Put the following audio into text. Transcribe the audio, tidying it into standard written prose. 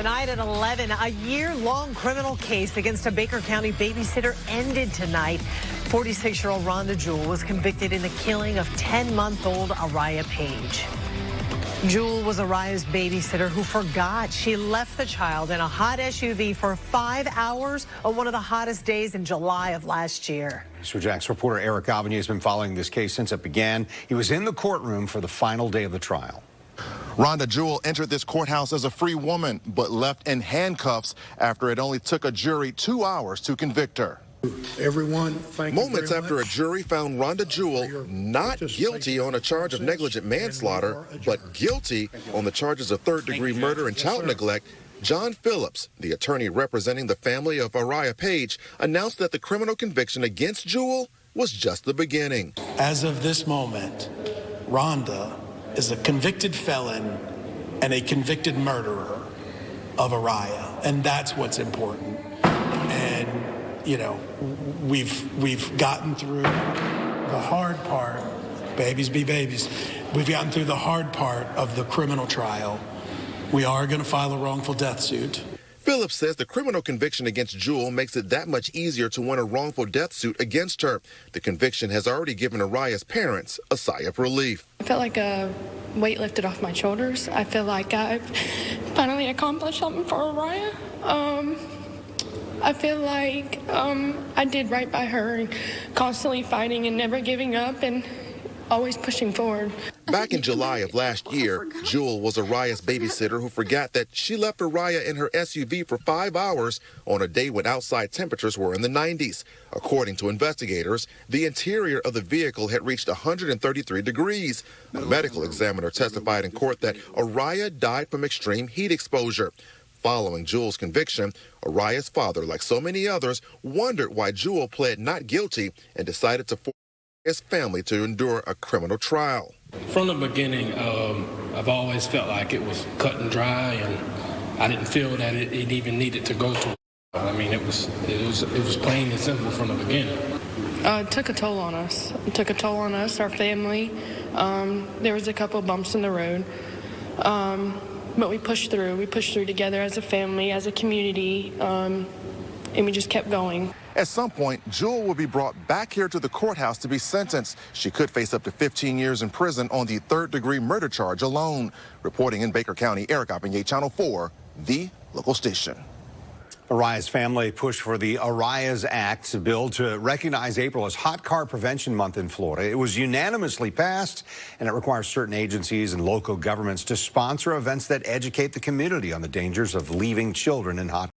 Tonight at 11, a year-long criminal case against a Baker County babysitter ended tonight. 46-year-old Rhonda Jewell was convicted in the killing of 10-month-old Ariya Paige. Jewell was Ariya's babysitter who forgot she left the child in a hot SUV for 5 hours on one of the hottest days in July of last year. WJXT reporter Ariya Paige has been following this case since it began. He was in the courtroom for the final day of the trial. Rhonda Jewell entered this courthouse as a free woman, but left in handcuffs after it only took a jury 2 hours to convict her. Everyone, thank you Moments after a jury found Rhonda Jewell not guilty on a charge of negligent manslaughter, but guilty on the charges of third-degree murder and child neglect, John Phillips, the attorney representing the family of Ariya Paige, announced that the criminal conviction against Jewell was just the beginning. As of this moment, Rhonda is a convicted felon and a convicted murderer of Ariya, and that's what's important. And you know, we've gotten through the hard part. Babies be babies. We've gotten through the hard part of the criminal trial. We are going to file a wrongful death suit. Phillips says the criminal conviction against Jewell makes it that much easier to win a wrongful death suit against her. The conviction has already given Ariya's parents a sigh of relief. I felt like a weight lifted off my shoulders. I feel like I've finally accomplished something for Ariya. I feel like I did right by her, and constantly fighting and never giving up and always pushing forward. Back in July of last year, Jewell was Ariya's babysitter who forgot that she left Ariya in her SUV for 5 hours on a day when outside temperatures were in the 90s. According to investigators, the interior of the vehicle had reached 133 degrees. A medical examiner testified in court that Ariya died from extreme heat exposure. Following Jewell's conviction, Ariya's father, like so many others, wondered why Jewell pled not guilty and decided to force his family to endure a criminal trial. From the beginning, I've always felt like it was cut and dry, and I didn't feel that it even needed to go to. I mean, it was plain and simple from the beginning. It took a toll on us. It took a toll on us, our family. There was a couple bumps in the road. But we pushed through. We pushed through together as a family, as a community, and we just kept going. At some point, Jewell will be brought back here to the courthouse to be sentenced. She could face up to 15 years in prison on the third-degree murder charge alone. Reporting in Baker County, Ariya Paige, Channel 4, the local station. Ariya's family pushed for the Ariya Act bill to recognize April as Hot Car Prevention Month in Florida. It was unanimously passed, and it requires certain agencies and local governments to sponsor events that educate the community on the dangers of leaving children in hot